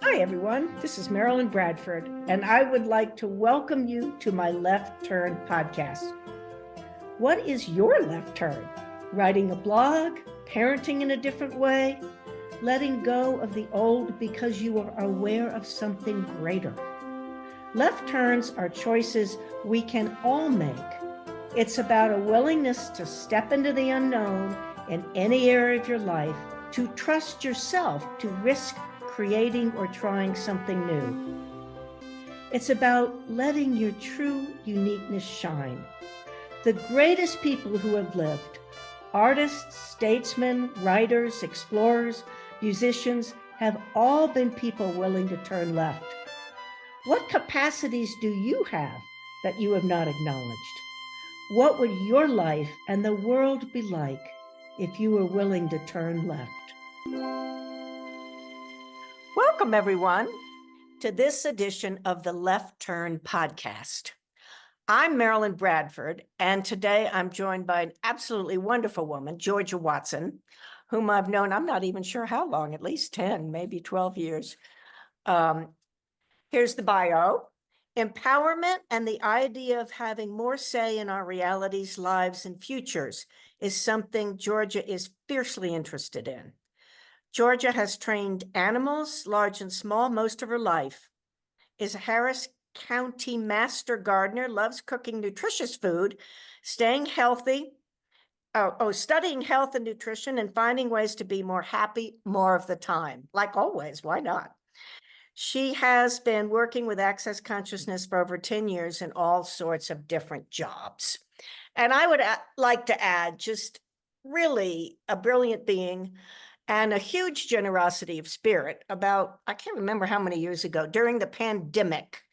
Hi, everyone. This is Marilyn Bradford, and I would like to welcome you to my Left Turn podcast. What is your left turn? Writing a blog, parenting in a different way, letting go of the old because you are aware of something greater. Left turns are choices we can all make. It's about a willingness to step into the unknown in any area of your life, to trust yourself, to risk creating or trying something new. It's about letting your true uniqueness shine. The greatest people who have lived, artists, statesmen, writers, explorers, musicians, have all been people willing to turn left. What capacities do you have that you have not acknowledged? What would your life and the world be like if you were willing to turn left? Welcome, everyone, to this edition of the Left Turn podcast. I'm Marilyn Bradford, and today I'm joined by an absolutely wonderful woman, Georgia Watson, whom I've known, I'm not even sure how long, at least 10, maybe 12 years. Here's the bio. Empowerment and the idea of having more say in our realities, lives, and futures is something Georgia is fiercely interested in. Georgia has trained animals, large and small, most of her life, is a Harris County master gardener, loves cooking nutritious food, staying healthy, studying health and nutrition, and finding ways to be more happy more of the time. Like always, why not? She has been working with Access Consciousness for over 10 years in all sorts of different jobs. And I would like to add, just really a brilliant being and a huge generosity of spirit. About, I can't remember how many years ago, during the pandemic,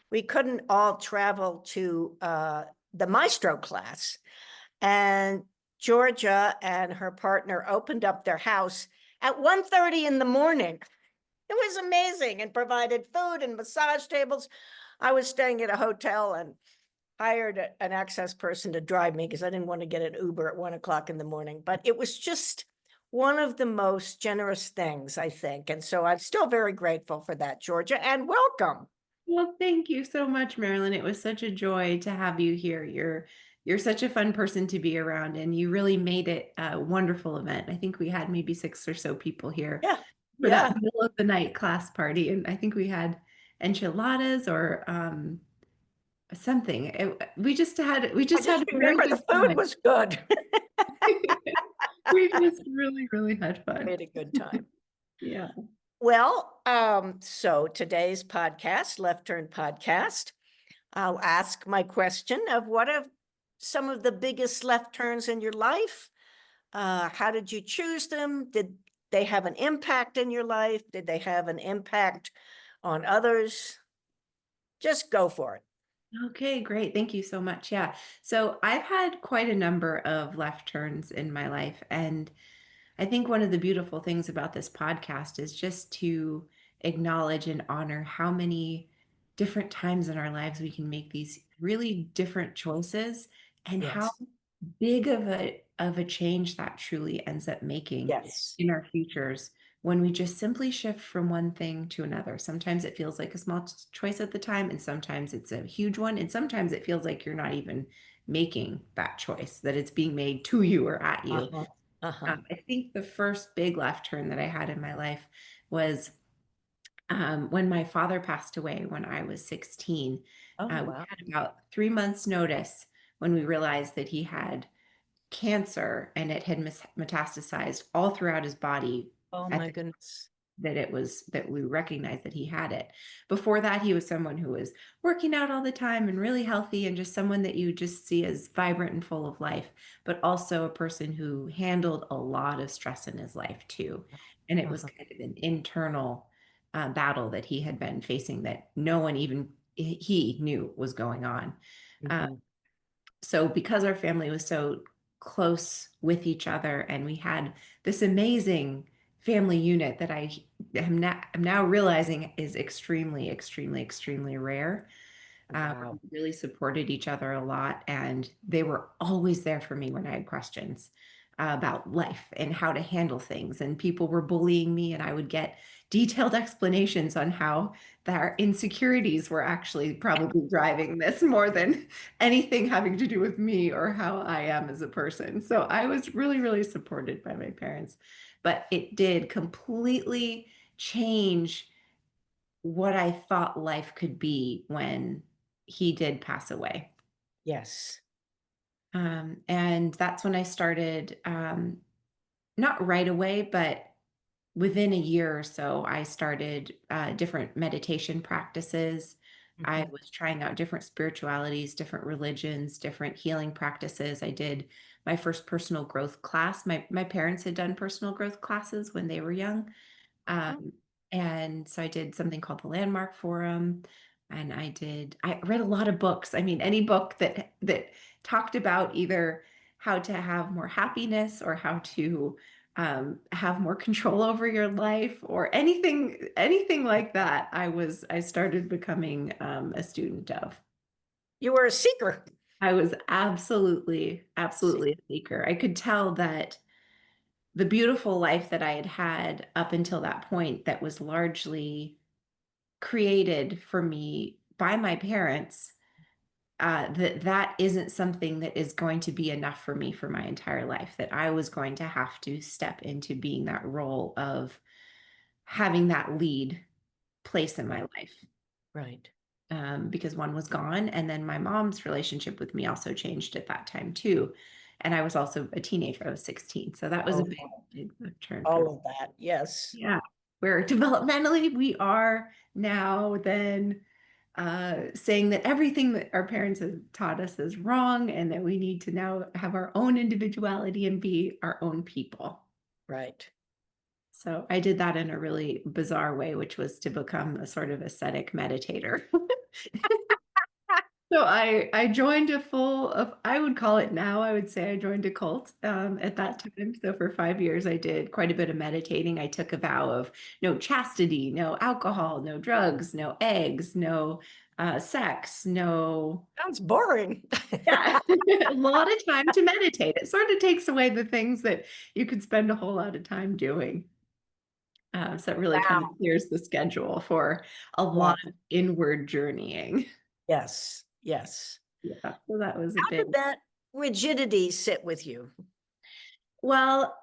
we couldn't all travel to the maestro class. And Georgia and her partner opened up their house at 1:30 in the morning. It was amazing, and provided food and massage tables. I was staying at a hotel and hired an Access person to drive me because I didn't want to get an Uber at 1:00 in the morning. But it was just one of the most generous things, I think. And so I'm still very grateful for that, Georgia, and welcome. Well, thank you so much, Marilyn. It was such a joy to have you here. You're such a fun person to be around, and you really made it a wonderful event. I think we had maybe 6 or so people here Yeah, for yeah. that middle of the night class party, and I think we had enchiladas or something. We I just just had a very remember the good food time. was good. We just really, really had We fun. had a good time. Yeah. Well, so today's podcast, Left Turn Podcast, I'll ask my question of what are some of the biggest left turns in your life? How did you choose them? Did they have an impact in your life? Did they have an impact on others? Just go for it. Okay, great. Thank you so much. Yeah. So I've had quite a number of left turns in my life. And I think one of the beautiful things about this podcast is just to acknowledge and honor how many different times in our lives we can make these really different choices and how Yes, big of a change that truly ends up making yes, in our futures when we just simply shift from one thing to another. Sometimes it feels like a small choice at the time, and sometimes it's a huge one, and sometimes it feels like you're not even making that choice, that it's being made to you or at you. uh-huh, uh-huh. I think the first big left turn that I had in my life was when my father passed away when I was 16. Oh, We wow. had about 3 months notice when we realized that he had cancer and it had metastasized all throughout his body Oh, at my the goodness. that we recognized that he had it. Before that, he was someone who was working out all the time and really healthy and just someone that you just see as vibrant and full of life, but also a person who handled a lot of stress in his life too. And it was Uh-huh. kind of an internal battle that he had been facing that no one even he knew was going on. Uh, Mhm. so because our family was so close with each other and we had this amazing family unit that I'm now realizing is extremely, extremely, extremely rare. Wow. We really supported each other a lot, and they were always there for me when I had questions. about life and how to handle things. And people were bullying me, and I would get detailed explanations on how their insecurities were actually probably driving this more than anything having to do with me or how I am as a person. So I was really, really supported by my parents, but it did completely change what I thought life could be when he did pass away. Yes. And that's when I started, not right away, but within a year or so, I started different meditation practices. I Mhm. was trying out different spiritualities, different religions, different healing practices. I did my first personal growth class. My parents had done personal growth classes when they were young. Oh, Um, and so I did something called the Landmark Forum. And I read a lot of books. I mean, any book that talked about either how to have more happiness or how to have more control over your life or anything like that. I started becoming a student of. you were a seeker. I was absolutely, See- absolutely a seeker. I could tell that the beautiful life that I had had up until that point that was largely created for me by my parents, that isn't something that is going to be enough for me for my entire life, that I was going to have to step into being that role of having that lead place in my Right. life. Right. Because one was gone, and then my mom's relationship with me also changed at that time too. And I was also a teenager. I was 16. So that was a Oh, big turn for me. all of that. Yes. Yeah, where developmentally we are now then saying that everything that our parents have taught us is wrong and that we need to now have our own individuality and be our own people. Right. So I did that in a really bizarre way, which was to become a sort of ascetic meditator. So I joined a full of I would call it now I would say I joined a cult at that time. So for 5 years I did quite a bit of meditating. I took a vow of no chastity, no alcohol, no drugs, no eggs, no sex, no Sounds boring. yeah, a lot of time to meditate. It sort of takes away the things that you could spend a whole lot of time doing. So it really kind of Wow. clears the schedule for a Yeah. lot of inward journeying. Yes. Yes. Yeah, so that was a How big. did that rigidity sit with you? Well,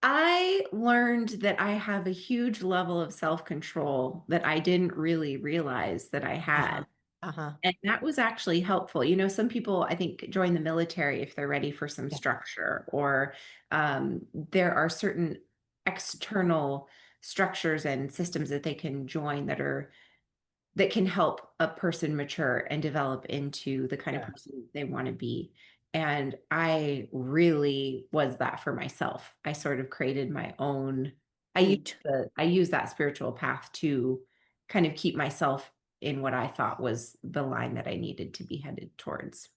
I learned that I have a huge level of self-control that I didn't really realize that I Uh-huh. had. Uh-huh. And that was actually helpful. You know, some people, I think, join the military if they're ready for some Yeah. structure, or there are certain external structures and systems that they can join that can help a person mature and develop into the kind of Yeah. person they want to be. And I really was that for myself. I sort of created my own, Neat. I use that spiritual path to kind of keep myself in what I thought was the line that I needed to be headed towards.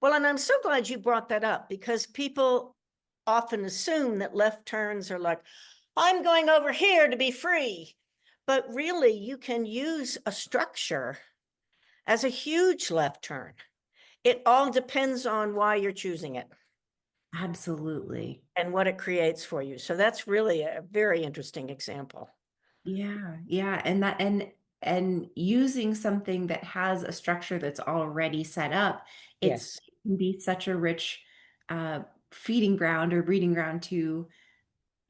Well, and I'm so glad you brought that up because people often assume that left turns are like, I'm going over here to be free. But really, you can use a structure as a huge left turn. It all depends on why you're choosing it Absolutely. and what it creates for you. So that's really a very interesting example. Yeah, yeah, and using something that has a structure that's already set up, Yes. it can be such a rich uh, feeding ground or breeding ground to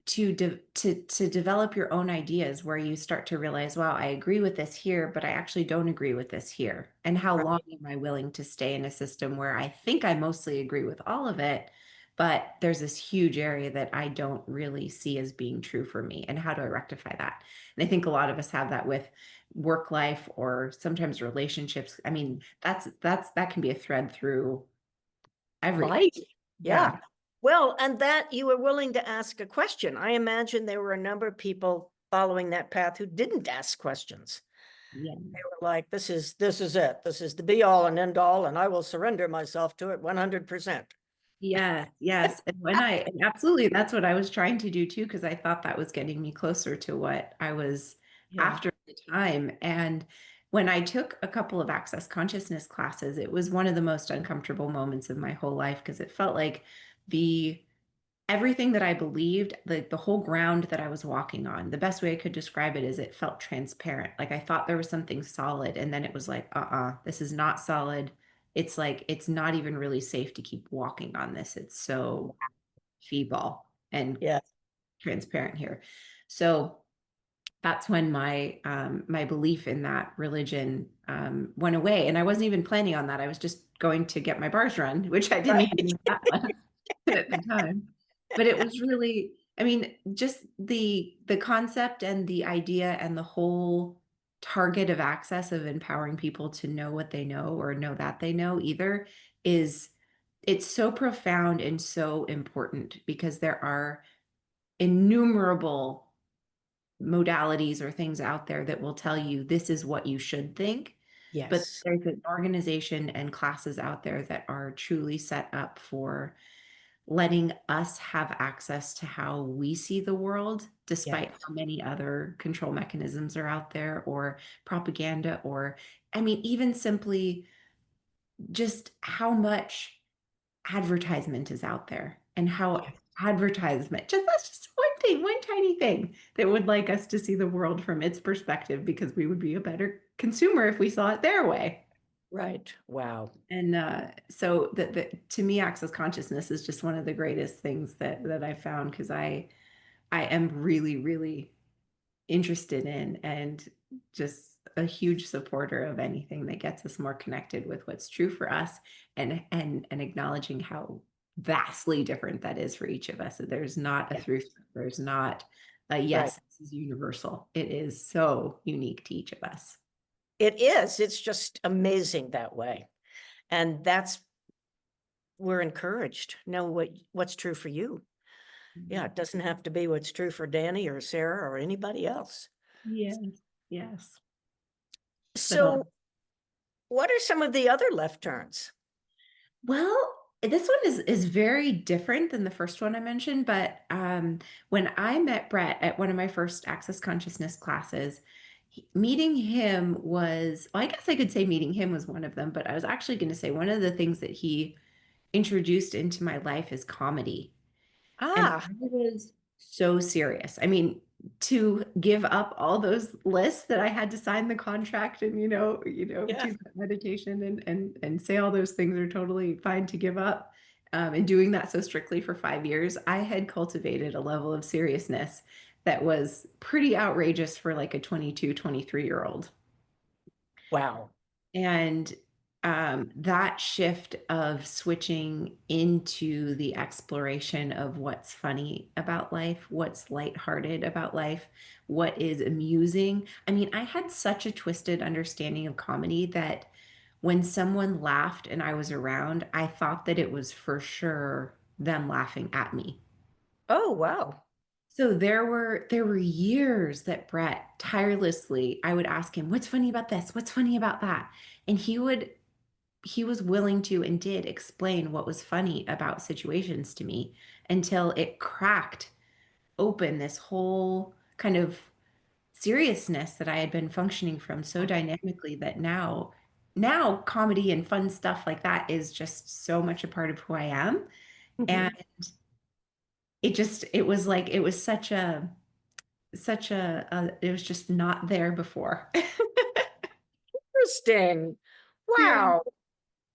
develop your own ideas where you start to realize, wow, I agree with this here, but I actually don't agree with this here. And how long Right. am I willing to stay in a system where I think I mostly agree with all of it, but there's this huge area that I don't really see as being true for me? And how do I rectify that? And I think a lot of us have that with work life or sometimes relationships. I mean, that can be a thread through everything. Life. Yeah. Yeah. Well, and that you were willing to ask a question. I imagine there were a number of people following that path who didn't ask questions. Yeah. They were like, this is it. This is the be all and end all, and I will surrender myself to it 100%. Yes, yes. And absolutely, that's what I was trying to do too, because I thought that was getting me closer to what I was Yeah. after at the time. And when I took a couple of access consciousness classes, it was one of the most uncomfortable moments of my whole life because it felt like the everything that I believed, the whole ground that I was walking on, the best way I could describe it is it felt transparent. Like I thought there was something solid, and then it was like, this is not solid. It's like it's not even really safe to keep walking on this. It's so feeble and Yeah. transparent here. So that's when my belief in that religion went away, and I wasn't even planning on that. I was just going to get my bars run, which I didn't even Right. know that was at the time. But it was really, I mean, just the concept and the idea and the whole target of access of empowering people to know what they know or know that they know either is it's so profound and so important because there are innumerable modalities or things out there that will tell you this is what you should think. But Yes. there's an organization and classes out there that are truly set up for letting us have access to how we see the world, despite Yes. how many other control mechanisms are out there or propaganda, or, I mean, even simply just how much advertisement is out there and how Yes. advertisement just that's just one thing, one tiny thing that would like us to see the world from its perspective because we would be a better consumer if we saw it their way. Right. Wow. And so to me, access consciousness is just one of the greatest things that I found because I am really, really interested in and just a huge supporter of anything that gets us more connected with what's true for us and acknowledging how vastly different that is for each of us. There's not a Yeah. through, there's not a Right. yes, this is universal. It is so unique to each of us. It is. It's just amazing that way. And that's, we're encouraged. Know what's true for you. Yeah, it doesn't have to be what's true for Danny or Sarah or anybody else. Yes, yes. But So, what are some of the other left turns? well, this one is very different than the first one I mentioned, but when I met Brett at one of my first Access Consciousness classes, meeting him was, well, I guess I could say meeting him was one of them, but I was actually going to say one of the things that he introduced into my life is comedy. And Ah, I was so serious. I mean, to give up all those lists that I had to sign the contract and yeah. choose that medication and say all those things are totally fine to give up. And doing that so strictly for 5 years, I had cultivated a level of seriousness that was pretty outrageous for like a 22, 23-year-old. Wow. And that shift of switching into the exploration of what's funny about life, what's lighthearted about life, what is amusing. I mean, I had such a twisted understanding of comedy that when someone laughed and I was around, I thought that it was for sure them laughing at me. Oh, wow. So there were years that Brett tirelessly, I would ask him, "What's funny about this? What's funny about that?" And he was willing to and did explain what was funny about situations to me until it cracked open this whole kind of seriousness that I had been functioning from so dynamically that now comedy and fun stuff like that is just so much a part of who I am. And Mhm. it was like it was it was just not there before. Interesting. Yeah. Wow.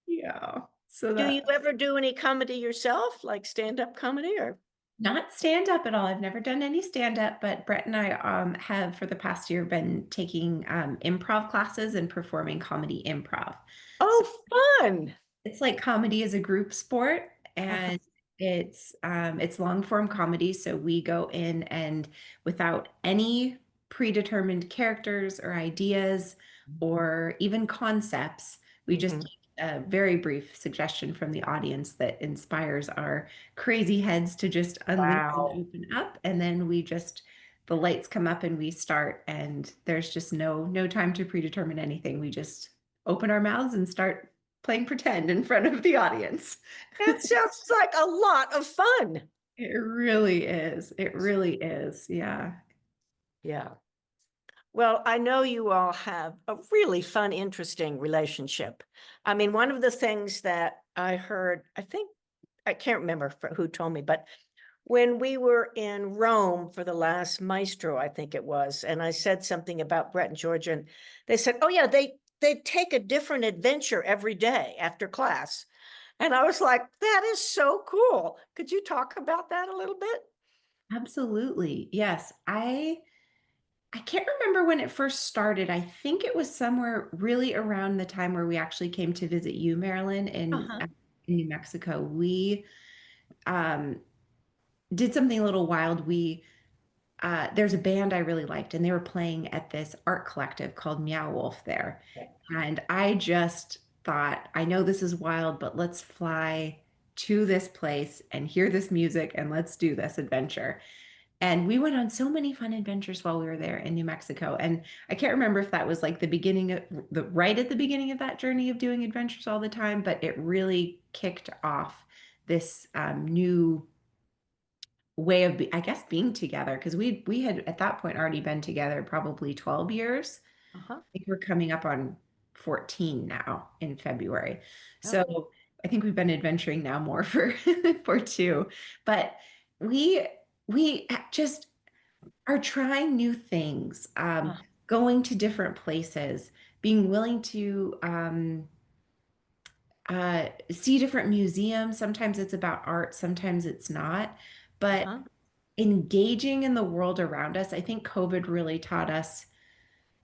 Yeah. So Do you that ever do any comedy yourself, like stand-up comedy or? not stand up at all. I've never done any stand up, but Brett and I have for the past year been taking improv classes and performing comedy improv. So Oh, fun. it's like comedy is a group sport, Uh-huh. and it's long form comedy. So we go in and without any predetermined characters or ideas or even concepts, we just Mhm. take a very brief suggestion from the audience that inspires our crazy heads to just unleash and Wow. open up, and then we just the lights come up and we start, and there's just no time to predetermine anything. We just open our mouths and start playing pretend in front of the audience. That sounds like a lot of fun. It really is. It really is. Yeah. Yeah. Well, I know you all have a really fun, interesting relationship. I mean, one of the things that I heard, I think, I can't remember who told me, but When we were in Rome for the last Maestro, I think it was, and I said something about Brett and Georgia, and they said, "Oh yeah, they take a different adventure every day after class." And I was like, "That is so cool. Could you talk about that a little bit?" Absolutely. Yes. I can't remember when it first started. I think it was somewhere really around the time where we actually came to visit you, Marilyn, Uh-huh. in New Mexico. We um, did something a little wild. We there's a band I really liked, and they were playing at this art collective called Meow Wolf there. And I just thought, I know this is wild, but let's fly to this place and hear this music and let's do this adventure. And we went on so many fun adventures while we were there in New Mexico. And I can't remember if that was like the beginning of the right at the beginning of that journey of doing adventures all the time, but it really kicked off this new way of, I guess, being together because we had at that point already been together probably 12 years. Uh-huh. I think we're coming up on 14 now in February. Oh, So I think we've been adventuring now more for for two. But we we just are trying new things, uh, going to different places, being willing to see different museums. Sometimes it's about art, sometimes it's not. But uh-huh. engaging in the world around us, I think COVID really taught us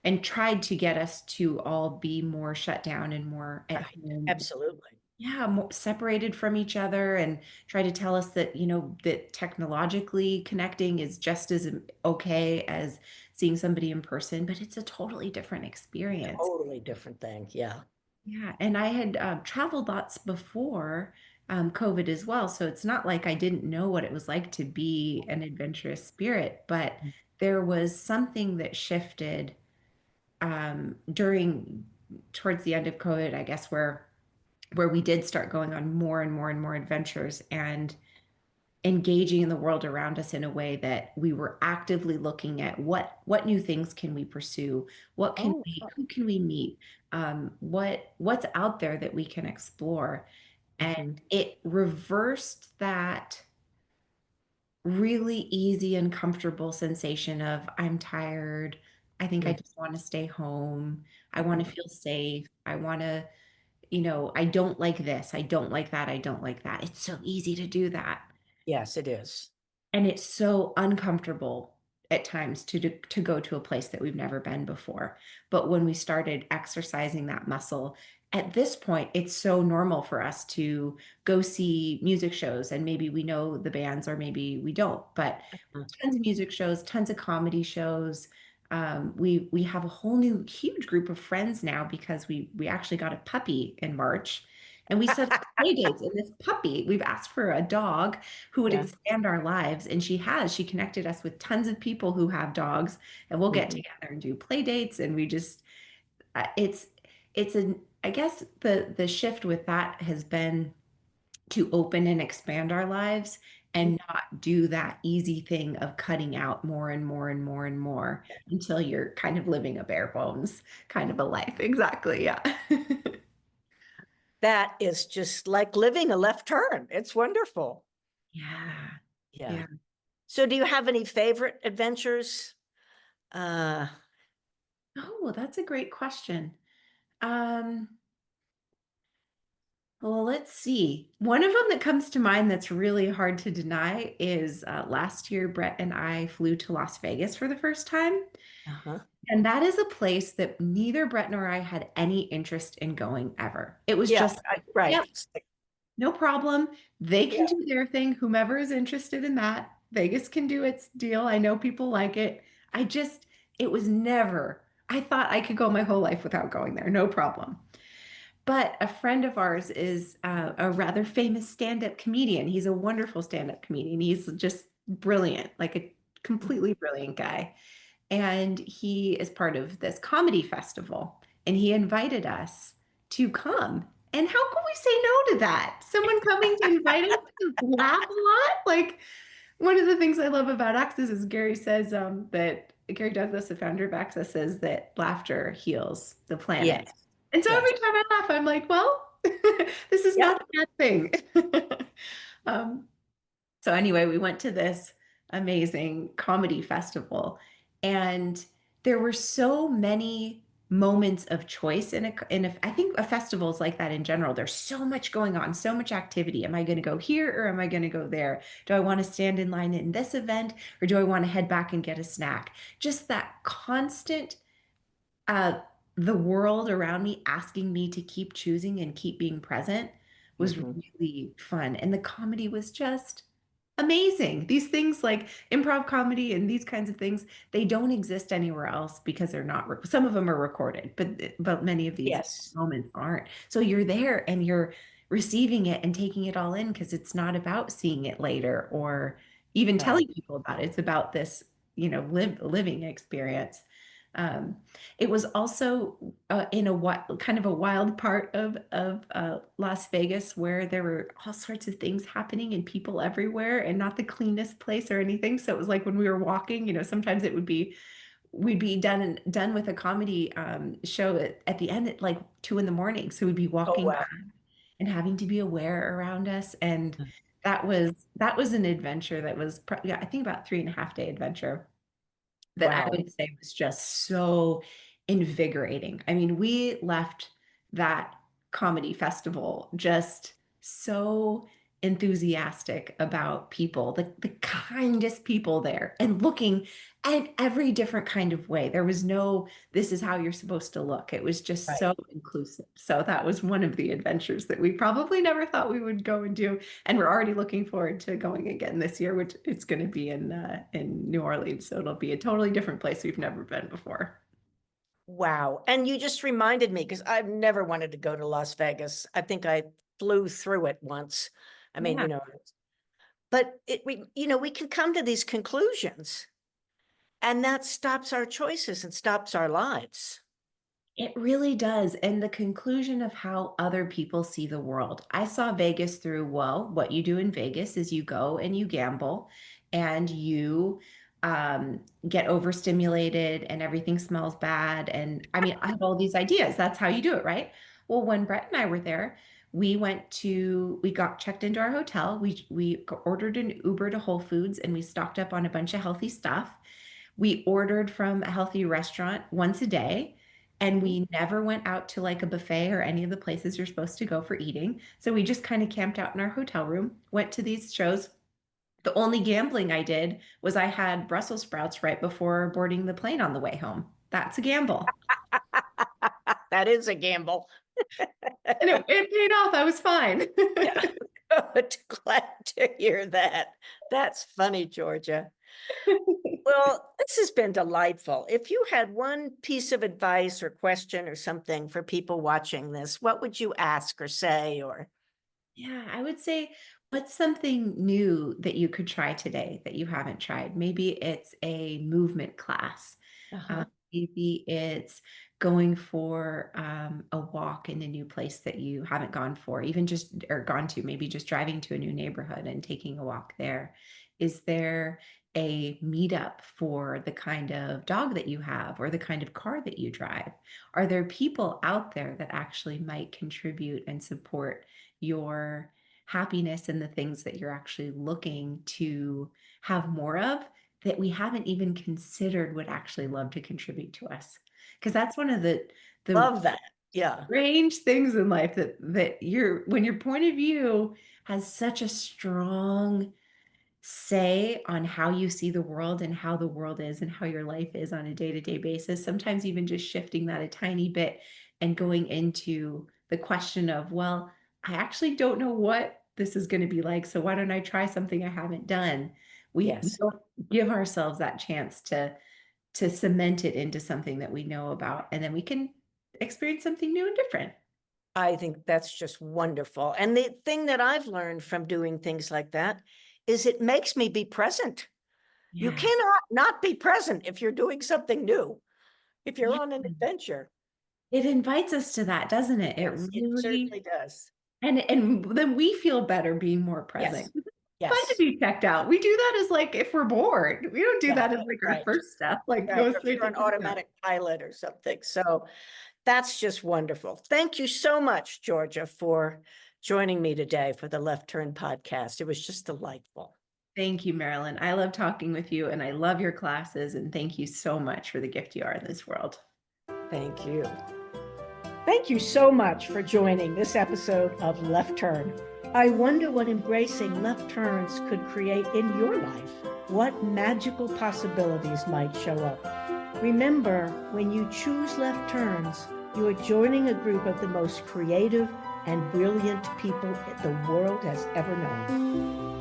and tried to get us to all be more shut down and more at Right. home. Absolutely. Yeah, more separated from each other and try to tell us that, that technologically connecting is just as okay as seeing somebody in person, but it's a totally different experience. Totally different thing. Yeah. Yeah, and I had traveled lots before COVID as well, so it's not like I didn't know what it was like to be an adventurous spirit, but there was something that shifted during towards the end of COVID, I guess, where we did start going on more and more and more adventures and engaging in the world around us in a way that we were actively looking at what new things can we pursue, Oh, who can we meet, what's out there that we can explore, and mhm. it reversed that really easy and comfortable sensation of I'm tired. I think I Mm, just want to stay home. I want to mhm. feel safe. I want to, I don't like this. I don't like that. I don't like that. It's so easy to do that. Yes, it is. And it's so uncomfortable at times to go to a place that we've never been before. But when we started exercising that muscle, at this point, it's so normal for us to go see music shows, and maybe we know the bands or maybe we don't, but Mm. tons of music shows, tons of comedy shows. We have a whole new huge group of friends now because we actually got a puppy in March, and we set up play dates. And this puppy, we've asked for a dog who would Yeah. expand our lives, and she has. She connected us with tons of people who have dogs, and we'll get Mhm. together and do play dates. And we just it's an I guess the shift with that has been to open and expand our lives and not do that easy thing of cutting out more and more and more and more until you're kind of living a bare bones kind of a life. Exactly. Yeah. That is just like living a left turn. It's wonderful. Yeah. Yeah. Yeah. So do you have any favorite adventures? Uh, Oh, well, that's a great question. Um, well, let's see. One of them that comes to mind that's really hard to deny is last year, Brett and I flew to Las Vegas for the first time. uh-huh. And that is a place that neither Brett nor I had any interest in going ever. It was Yeah, just, right. yep, no problem. They can Yeah. do their thing. Whomever is interested in that, Vegas can do its deal. I know people like it. I just, it was never, I thought I could go my whole life without going there, no problem. But a friend of ours is a rather famous stand-up comedian. He's a wonderful stand-up comedian. He's just brilliant, like a completely brilliant guy. And he is part of this comedy festival. And he invited us to come. And how could we say no to that? Someone coming to invite us to laugh a lot? Like, one of the things I love about Access is Gary says that Gary Douglas, the founder of Access, says that laughter heals the planet. Yes. And so Yes. every time I laugh, I'm like, well, this is Yep. not a bad thing. um, So anyway, we went to this amazing comedy festival, and there were so many moments of choice I think a festival is like that in general. There's so much going on, so much activity. Am I going to go here or am I going to go there? Do I want to stand in line in this event or do I want to head back and get a snack? Just that constant uh, the world around me asking me to keep choosing and keep being present was Mhm. really fun. And the comedy was just amazing. These things like improv comedy and these kinds of things, they don't exist anywhere else because they're not, some of them are recorded, but many of these Yes, moments aren't. So you're there and you're receiving it and taking it all in because it's not about seeing it later or even right. telling people about it. It's about this, living experience. Um, it was also in kind of a wild part of Las Vegas where there were all sorts of things happening and people everywhere and not the cleanest place or anything. So it was like when we were walking, sometimes it would be we'd be done with a comedy show at the end at like 2 in the morning. So we'd be Oh, walking wow. back and having to be aware around us. And that was an adventure that was yeah, I think about 3.5 day adventure that I Wow. would say was just so invigorating. I mean, we left that comedy festival just so enthusiastic about people, the kindest people there, and looking at every different kind of way. There was no, this is how you're supposed to look. It was just Right. so inclusive. So that was one of the adventures that we probably never thought we would go and do. And we're already looking forward to going again this year, which it's going to be in New Orleans. So it'll be a totally different place we've never been before. Wow. And you just reminded me because I've never wanted to go to Las Vegas. I think I flew through it once. I mean, Yeah. but we can come to these conclusions and that stops our choices and stops our lives. It really does. And the conclusion of how other people see the world. I saw Vegas through, well, what you do in Vegas is you go and you gamble and you get overstimulated and everything smells bad. And I mean, I have all these ideas. That's how you do it, right? Well, when Brett and I were there, we got checked into our hotel. We ordered an Uber to Whole Foods and we stocked up on a bunch of healthy stuff. We ordered from a healthy restaurant once a day, and Mhm. we never went out to like a buffet or any of the places you're supposed to go for eating. So we just kind of camped out in our hotel room, went to these shows. The only gambling I did was I had Brussels sprouts right before boarding the plane on the way home. That's a gamble. That is a gamble. And it paid off. I was fine. Yeah. Good. Glad to hear that. That's funny, Georgia. Well, this has been delightful. If you had one piece of advice or question or something for people watching this, what would you ask or say or Yeah, I would say, what's something new that you could try today that you haven't tried? Maybe it's a movement class. Uh, uh-huh. maybe it's going for a walk in a new place that you haven't gone for, even just or gone to, maybe just driving to a new neighborhood and taking a walk there. Is there a meetup for the kind of dog that you have or the kind of car that you drive? Are there people out there that actually might contribute and support your happiness and the things that you're actually looking to have more of that we haven't even considered would actually love to contribute to us? Because that's one of the Love that. Yeah. strange things in life that when your point of view has such a strong say on how you see the world and how the world is and how your life is on a day-to-day basis, sometimes even just shifting that a tiny bit and going into the question of, well, I actually don't know what this is going to be like, so why don't I try something I haven't done? We Yes. don't give ourselves that chance to cement it into something that we know about, and then we can experience something new and different. I think that's just wonderful. And the thing that I've learned from doing things like that is it makes me be present. You Yeah. cannot not be present if you're doing something new, if you're Yeah. on an adventure. It invites us to that, doesn't it? It Yes, it really. certainly does. And then we feel better being more Yes. present. It's fun to Yes. be checked out. We do that as like if we're bored. We don't do Yeah. that as like our Right. first step, like Right. go Or if straight you're to an check out. automatic pilot or something. So that's just wonderful. Thank you so much, Georgia, for joining me today for the Left Turn podcast. It was just delightful. Thank you, Marilyn. I love talking with you and I love your classes. And thank you so much for the gift you are in this world. Thank you. Thank you so much for joining this episode of Left Turn. I wonder what embracing left turns could create in your life. What magical possibilities might show up. Remember, when you choose left turns, you are joining a group of the most creative and brilliant people the world has ever known.